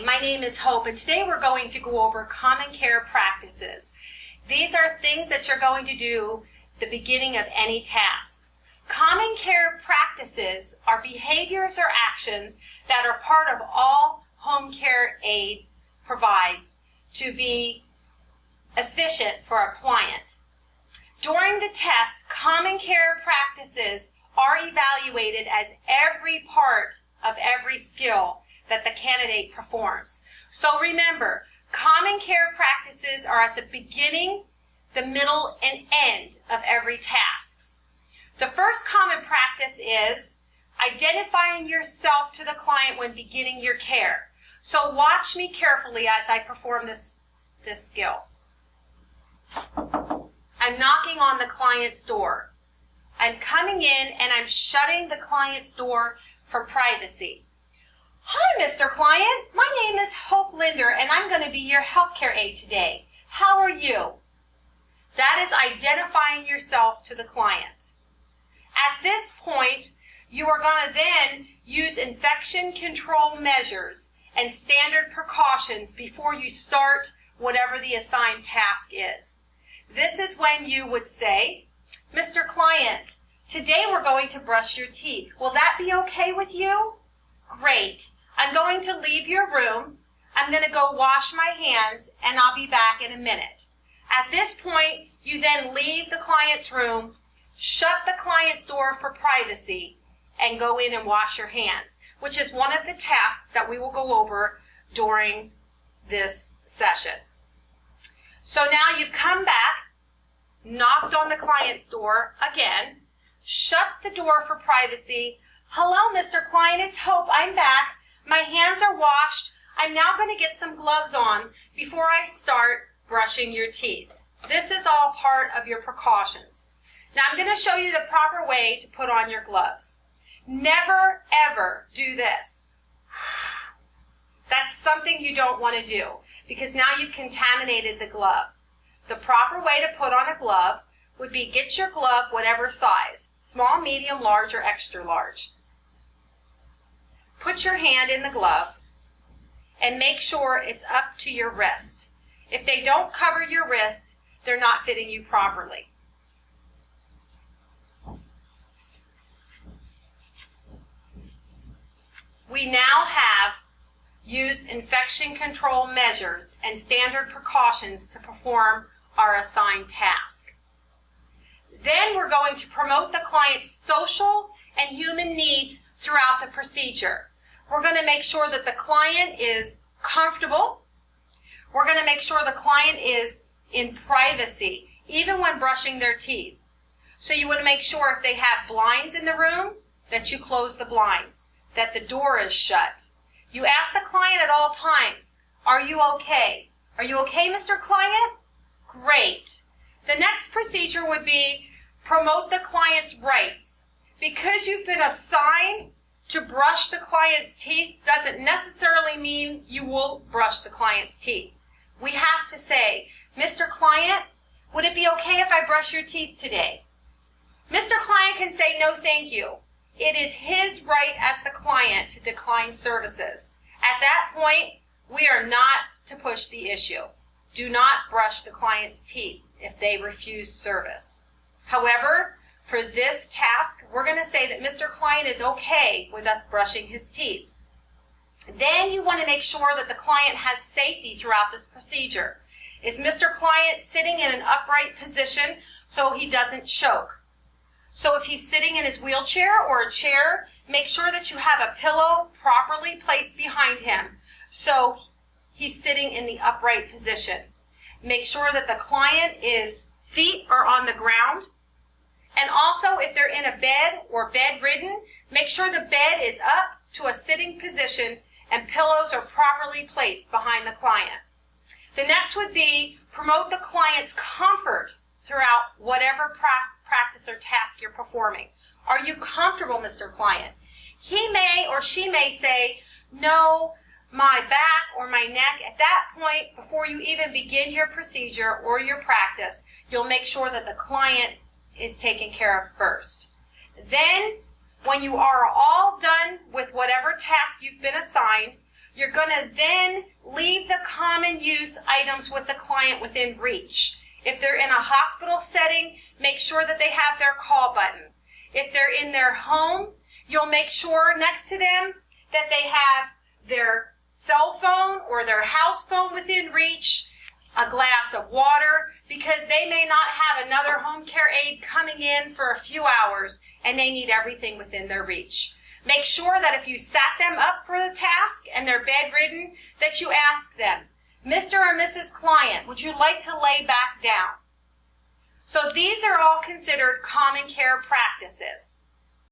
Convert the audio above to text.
Hi, my name is Hope, and today we're going to go over common care practices. These are things that you're going to do at the beginning of any tasks. Common care practices are behaviors or actions that are part of all home care aid provides to be efficient for a client. During the test, common care practices are evaluated as every part of every skill that the candidate performs. So remember, common care practices are at the beginning, the middle, and end of every task. The first common practice is identifying yourself to the client when beginning your care. So watch me carefully as I perform this skill. I'm knocking on the client's door. I'm coming in and I'm shutting the client's door for privacy. Hi, Mr. Client. My name is Hope Linder, and I'm going to be your healthcare aide today. How are you? That is identifying yourself to the client. At this point, you are going to then use infection control measures and standard precautions before you start whatever the assigned task is. This is when you would say, Mr. Client, today we're going to brush your teeth. Will that be okay with you? Great. I'm going to leave your room. I'm going to go wash my hands, and I'll be back in a minute. At this point, you then leave the client's room, shut the client's door for privacy, and go in and wash your hands, which is one of the tasks that we will go over during this session. So now you've come back, knocked on the client's door again, shut the door for privacy. Hello, Mr. Client, it's Hope. I'm back. My hands are washed. I'm now going to get some gloves on before I start brushing your teeth. This is all part of your precautions. Now I'm going to show you the proper way to put on your gloves. Never, ever do this. That's something you don't want to do because now you've contaminated the glove. The proper way to put on a glove would be get your glove whatever size, small, medium, large, or extra large. Put your hand in the glove and make sure it's up to your wrist. If they don't cover your wrist, they're not fitting you properly. We now have used infection control measures and standard precautions to perform our assigned task. Then we're going to promote the client's social and human needs throughout the procedure. We're going to make sure that the client is comfortable. We're going to make sure the client is in privacy, even when brushing their teeth. So you want to make sure if they have blinds in the room, that you close the blinds, that the door is shut. You ask the client at all times, are you okay? Are you okay, Mr. Client? Great. The next procedure would be promote the client's rights. Because you've been assigned to brush the client's teeth doesn't necessarily mean you will brush the client's teeth. We have to say, Mr. Client, would it be okay if I brush your teeth today? Mr. Client can say no thank you. It is his right as the client to decline services. At that point, we are not to push the issue. Do not brush the client's teeth if they refuse service. However, for this task, we're going to say that Mr. Client is okay with us brushing his teeth. Then you want to make sure that the client has safety throughout this procedure. Is Mr. Client sitting in an upright position so he doesn't choke? So if he's sitting in his wheelchair or a chair, make sure that you have a pillow properly placed behind him so he's sitting in the upright position. Make sure that the client's feet are on the ground. And also, if they're in a bed or bedridden, make sure the bed is up to a sitting position and pillows are properly placed behind the client. The next would be promote the client's comfort throughout whatever practice or task you're performing. Are you comfortable, Mr. Client? He may or she may say, no, my back or my neck. At that point, before you even begin your procedure or your practice, you'll make sure that the client is taken care of first. Then, when you are all done with whatever task you've been assigned, You're going to then leave the common use items with the client within reach. If they're in a hospital setting, make sure that they have their call button. If they're in their home, you'll make sure next to them that they have their cell phone or their house phone within reach, a glass of water, because they may not have another home care aide coming in for a few hours and they need everything within their reach. Make sure that if you sat them up for the task and they're bedridden, that you ask them, Mr. or Mrs. Client, would you like to lay back down? So these are all considered common care practices.